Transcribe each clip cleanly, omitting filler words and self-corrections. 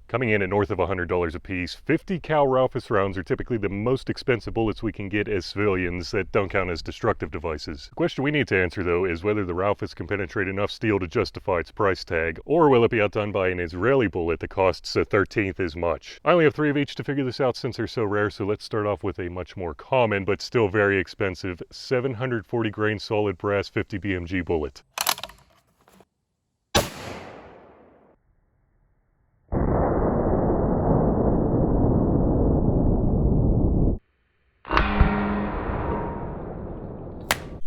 Coming in at north of $100 a piece, 50 cal Raufoss rounds are typically the most expensive bullets we can get as civilians that don't count as destructive devices. The question we need to answer though is whether the Raufoss can penetrate enough steel to justify its price tag, or will it be outdone by an Israeli bullet that costs a 13th as much. I only have 3 of each to figure this out since they're so rare, so let's start off with a much more common but still very expensive 740 grain solid brass 50 BMG bullet.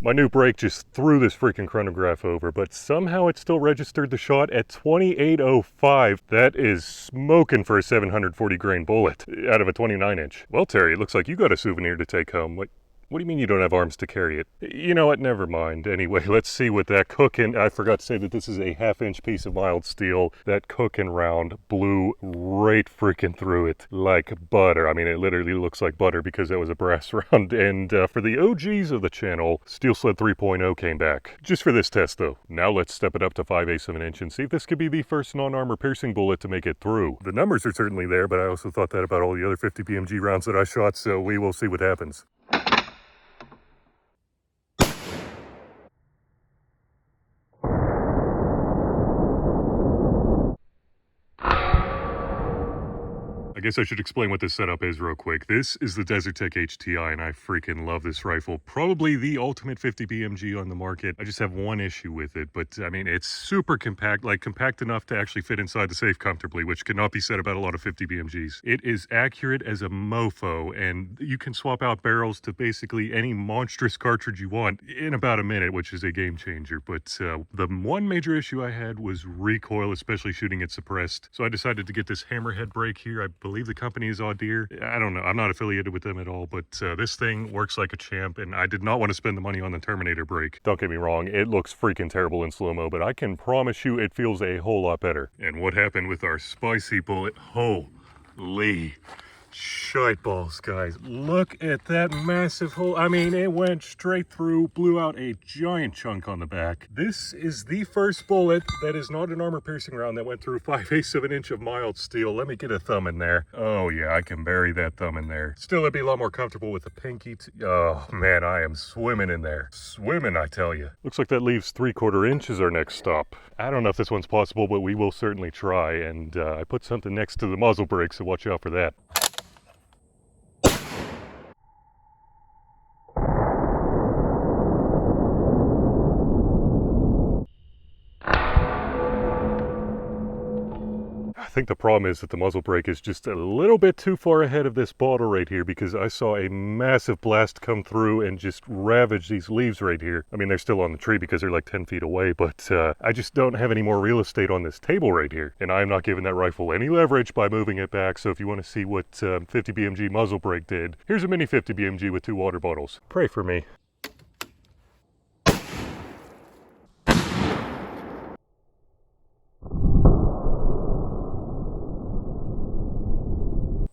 My new brake just threw this freaking chronograph over, but somehow it still registered the shot at 2805. That is smoking for a 740 grain bullet out of a 29-inch. Well, Terry, it looks like you got a souvenir to take home. What do you mean you don't have arms to carry it? You know what, never mind. Anyway, let's see what that cooking, I forgot to say that this is a 1/2-inch piece of mild steel. That cooking round blew right freaking through it like butter. I mean, it literally looks like butter because that was a brass round. And for the OGs of the channel, Steel Sled 3.0 came back. Just for this test though. Now let's step it up to 5/8 of an inch and see if this could be the first non-armor piercing bullet to make it through. The numbers are certainly there, but I also thought that about all the other 50 BMG rounds that I shot, so we will see what happens. I guess I should explain what this setup is real quick. This is the Tech HTI, and I freaking love this rifle. Probably the ultimate 50 BMG on the market. I just have one issue with it, but I mean, it's super compact, like compact enough to actually fit inside the safe comfortably, which cannot be said about a lot of 50 BMGs. It is accurate as a mofo, and you can swap out barrels to basically any monstrous cartridge you want in about a minute, which is a game changer. But the one major issue I had was recoil, especially shooting it suppressed. So I decided to get this hammerhead brake here. I believe the company is Audir. I don't know. I'm not affiliated with them at all, but this thing works like a champ, and I did not want to spend the money on the Terminator brake. Don't get me wrong, it looks freaking terrible in slow-mo, but I can promise you it feels a whole lot better. And what happened with our spicy bullet? Holy shite balls, guys. Look at that massive hole. I mean, it went straight through, blew out a giant chunk on the back. This is the first bullet that is not an armor piercing round that went through 5/8 of an inch of mild steel. Let me get a thumb in there. Oh yeah, I can bury that thumb in there. Still, it'd be a lot more comfortable with the pinky. Oh man, I am swimming in there. Swimming, I tell you. Looks like that leaves 3/4 inch as our next stop. I don't know if this one's possible, but we will certainly try. And I put something next to the muzzle brake, so watch out for that. I think the problem is that the muzzle brake is just a little bit too far ahead of this bottle right here, because I saw a massive blast come through and just ravage these leaves right here. I mean, they're still on the tree because they're like 10 feet away, but I just don't have any more real estate on this table right here. And I'm not giving that rifle any leverage by moving it back. So if you want to see what 50 BMG muzzle brake did, here's a mini 50 BMG with 2 water bottles. Pray for me.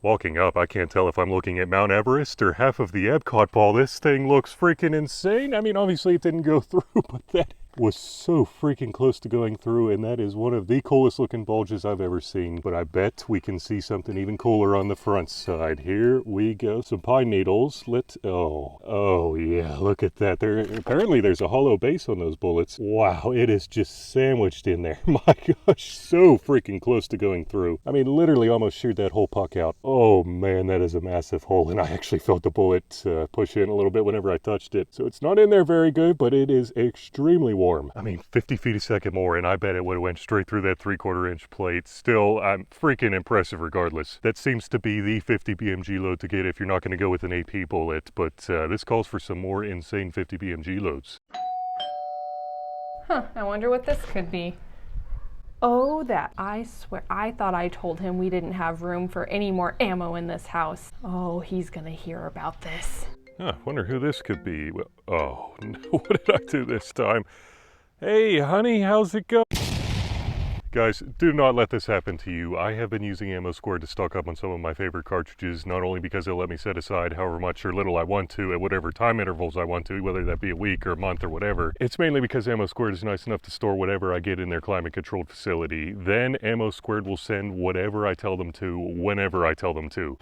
Walking up, I can't tell if I'm looking at Mount Everest or half of the Epcot ball. This thing looks freaking insane. I mean, obviously it didn't go through, but that was so freaking close to going through, and that is one of the coolest looking bulges I've ever seen. But I bet we can see something even cooler on the front side. Here we go. Some pine needles. Oh yeah, look at that. Apparently there's a hollow base on those bullets. Wow, it is just sandwiched in there. My gosh, so freaking close to going through. I mean, literally almost sheared that whole puck out. Oh man, that is a massive hole, and I actually felt the bullet push in a little bit whenever I touched it. So it's not in there very good, but it is extremely warm. I mean, 50 feet a second more, and I bet it would have went straight through that 3/4 inch plate. Still, I'm freaking impressive regardless. That seems to be the 50 BMG load to get if you're not going to go with an AP bullet, but this calls for some more insane 50 BMG loads. Huh, I wonder what this could be. Oh, that. I swear, I thought I told him we didn't have room for any more ammo in this house. Oh, he's gonna hear about this. I wonder who this could be. Well, oh no, what did I do this time? Hey, honey, how's it going? Guys, do not let this happen to you. I have been using Ammo Squared to stock up on some of my favorite cartridges, not only because they'll let me set aside however much or little I want to at whatever time intervals I want to, whether that be a week or a month or whatever. It's mainly because Ammo Squared is nice enough to store whatever I get in their climate-controlled facility. Then Ammo Squared will send whatever I tell them to, whenever I tell them to.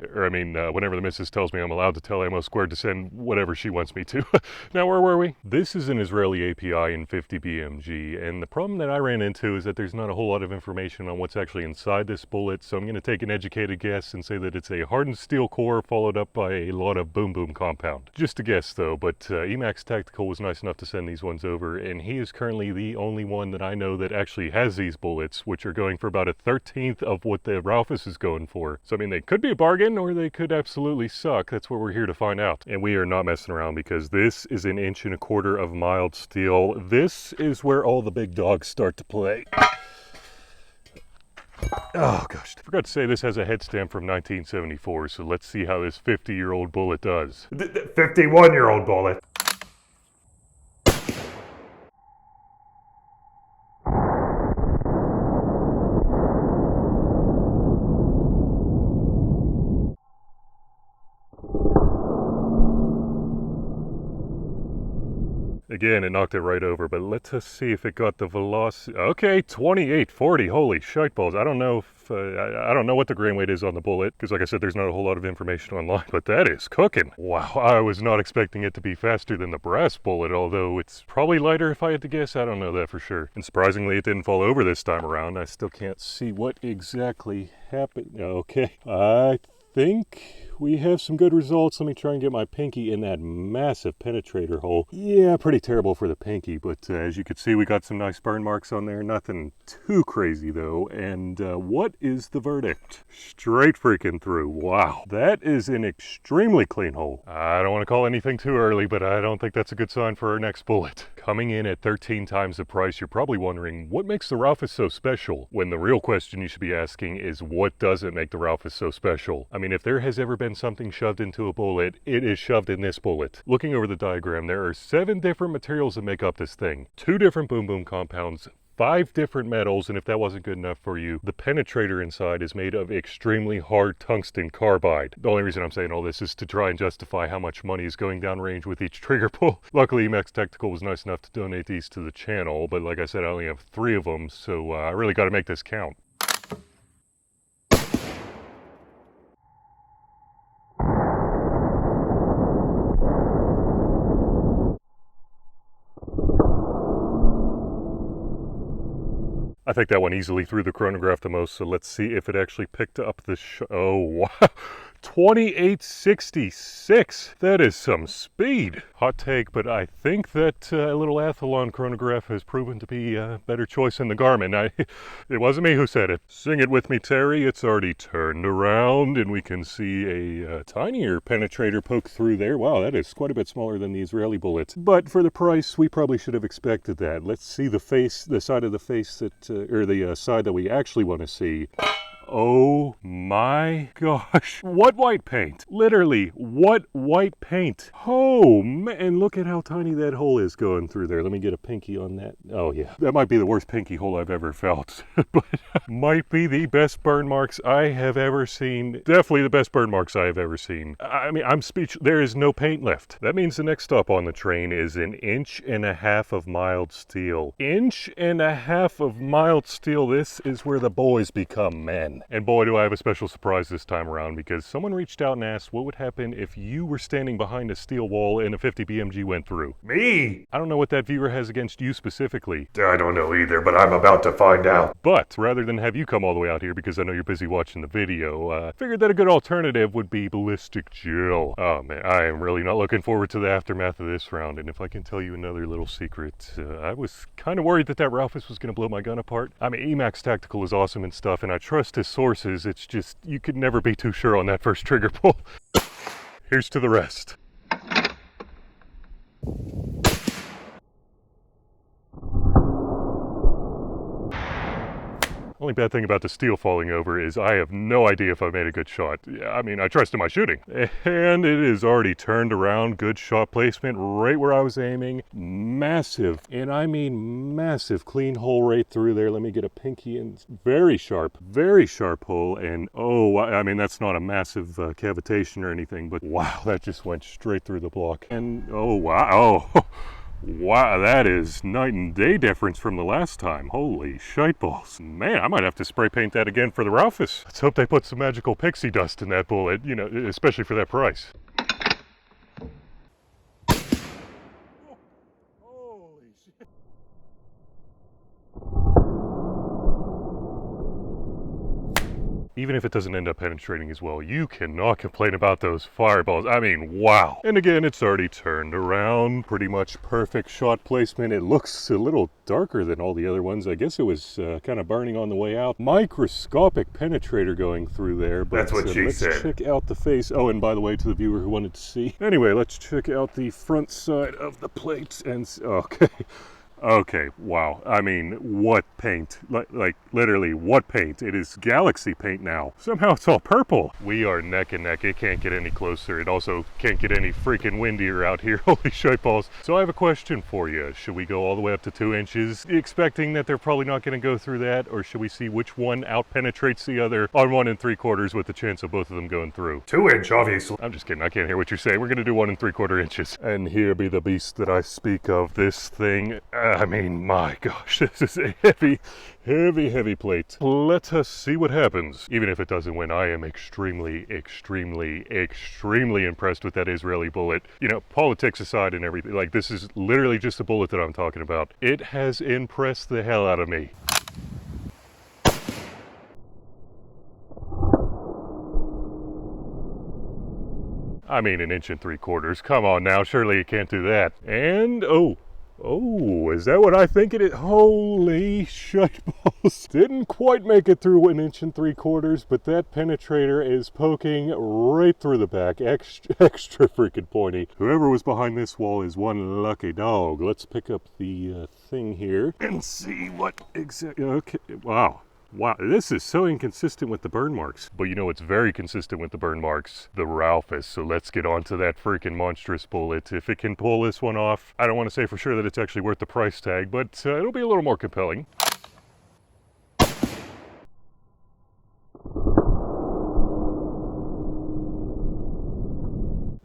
Whenever the missus tells me I'm allowed to tell Ammo Squared to send whatever she wants me to. Now, where were we? This is an Israeli API in 50 BMG, and the problem that I ran into is that there's not a whole lot of information on what's actually inside this bullet, so I'm going to take an educated guess and say that it's a hardened steel core followed up by a lot of boom boom compound. Just a guess though, but EMACS Tactical was nice enough to send these ones over, and he is currently the only one that I know that actually has these bullets, which are going for about a 13th of what the Raufoss is going for. So I mean, they could be a bargain or they could absolutely suck. That's what we're here to find out. And we are not messing around because this is 1.25 inches of mild steel. This is where all the big dogs start to play. Oh gosh, I forgot to say this has a head stamp from 1974, so let's see how this 50-year-old bullet does. 51-year-old bullet. Again, it knocked it right over, but let's just see if it got the velocity. Okay, 2840. Holy shiteballs. I don't know if I don't know what the grain weight is on the bullet, because like I said, there's not a whole lot of information online, but that is cooking. Wow, I was not expecting it to be faster than the brass bullet, although it's probably lighter if I had to guess. I don't know that for sure. And surprisingly, it didn't fall over this time around. I still can't see what exactly happened. Okay, I think we have some good results. Let me try and get my pinky in that massive penetrator hole. Yeah, pretty terrible for the pinky, but as you can see, we got some nice burn marks on there. Nothing too crazy though. And what is the verdict? Straight freaking through. Wow, that is an extremely clean hole. I don't want to call anything too early, but I don't think that's a good sign for our next bullet. Coming in at 13 times the price, you're probably wondering, what makes the Raufoss so special? When the real question you should be asking is, what doesn't make the Raufoss so special? I mean, if there has ever been something shoved into a bullet, it is shoved in this bullet. Looking over the diagram, there are 7 different materials that make up this thing. 2 different boom boom compounds, 5 different metals, and if that wasn't good enough for you, the penetrator inside is made of extremely hard tungsten carbide. The only reason I'm saying all this is to try and justify how much money is going down range with each trigger pull. Luckily, EMACS Tactical was nice enough to donate these to the channel, but like I said, I only have 3 of them, so I really got to make this count. I think that went easily through the chronograph the most, so let's see if it actually picked up the oh, wow. 2866. That is some speed. Hot take, but I think that a little Athlon chronograph has proven to be a better choice than the Garmin. It wasn't me who said it. Sing it with me, Terry. It's already turned around, and we can see a tinier penetrator poke through there. Wow, that is quite a bit smaller than the Israeli bullets. But for the price, we probably should have expected that. Let's see the face, the side of the face that, or the side that we actually want to see. Oh my gosh. What white paint? Literally, what white paint? Oh man, look at how tiny that hole is going through there. Let me get a pinky on that. Oh yeah, that might be the worst pinky hole I've ever felt. But might be the best burn marks I have ever seen. Definitely the best burn marks I have ever seen. I mean, I'm speechless. There is no paint left. That means the next stop on the train is 1.5 inches of mild steel. 1.5 inches of mild steel. This is where the boys become men. And boy, do I have a special surprise this time around, because someone reached out and asked what would happen if you were standing behind a steel wall and a 50 BMG went through. Me? I don't know what that viewer has against you specifically. I don't know either, but I'm about to find out. But rather than have you come all the way out here, because I know you're busy watching the video, figured that a good alternative would be ballistic gel. Oh man, I am really not looking forward to the aftermath of this round. And if I can tell you another little secret, I was kind of worried that Raufoss was going to blow my gun apart. I mean, EMACS Tactical is awesome and stuff, and I trust his sources. It's just, you could never be too sure on that first trigger pull. Here's to the rest. Only bad thing about the steel falling over is I have no idea if I made a good shot. I mean, I trusted my shooting. And it is already turned around. Good shot placement right where I was aiming. Massive, and I mean massive, clean hole right through there. Let me get a pinky in. Very sharp hole. And oh, I mean, that's not a massive cavitation or anything, but wow, that just went straight through the block. And oh, wow. Oh, wow, that is night and day difference from the last time. Holy shite balls. Man, I might have to spray paint that again for the Raufoss. Let's hope they put some magical pixie dust in that bullet, you know, especially for that price. Holy shit. Even if it doesn't end up penetrating as well, you cannot complain about those fireballs. I mean, wow. And again, it's already turned around. Pretty much perfect shot placement. It looks a little darker than all the other ones. I guess it was kind of burning on the way out. Microscopic penetrator going through there. But that's what she said. Let's check out the face. Oh, and by the way, to the viewer who wanted to see. Anyway, let's check out the front side of the plate and okay. Okay, wow. I mean, what paint? Like, literally, what paint? It is galaxy paint now. Somehow it's all purple. We are neck and neck. It can't get any closer. It also can't get any freaking windier out here. Holy shit balls. So I have a question for you. Should we go all the way up to 2 inches, expecting that they're probably not going to go through that? Or should we see which one out-penetrates the other on 1 3/4 with the chance of both of them going through? 2 inch, obviously. I'm just kidding. I can't hear what you're saying. We're going to do 1 3/4 inches. And here be the beast that I speak of. This thing... I mean, my gosh, this is a heavy plate. Let us see what happens. Even if it doesn't win, I am extremely impressed with that Israeli bullet. You know, politics aside and everything, like, this is literally just a bullet that I'm talking about. It has impressed the hell out of me. I mean, 1 3/4. Come on now, surely you can't do that. And, oh, is that what I think it is? Holy shit balls. Didn't quite make it through 1 3/4, but that penetrator is poking right through the back. Extra freaking pointy. Whoever was behind this wall is one lucky dog. Let's pick up the thing here and see what exactly... Okay, wow. Wow, this is so inconsistent with the burn marks. But you know what's very consistent with the burn marks? The Raufoss. So let's get on to that freaking monstrous bullet. If it can pull this one off, I don't want to say for sure that it's actually worth the price tag, but it'll be a little more compelling.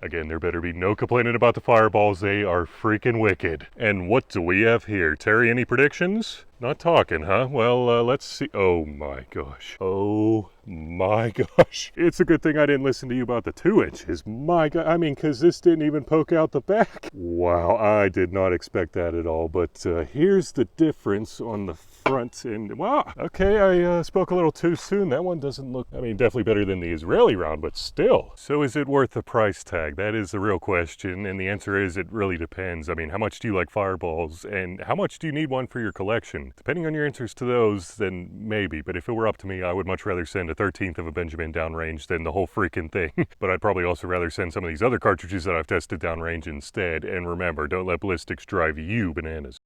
Again, there better be no complaining about the fireballs. They are freaking wicked. And what do we have here? Terry, any predictions? Not talking, huh? Well, let's see. Oh my gosh. Oh my gosh. It's a good thing I didn't listen to you about the 2 inches. My God. I mean, because this didn't even poke out the back. Wow, I did not expect that at all. But here's the difference on the front. And wow, okay, I spoke a little too soon. That one doesn't look, I mean, definitely better than the Israeli round, but still. So is it worth the price tag? That is the real question. And the answer is it really depends. I mean, how much do you like fireballs? And how much do you need one for your collection? Depending on your answers to those, then maybe. But if it were up to me, I would much rather send a 13th of a Benjamin downrange than the whole freaking thing. But I'd probably also rather send some of these other cartridges that I've tested downrange instead. And remember, don't let ballistics drive you bananas.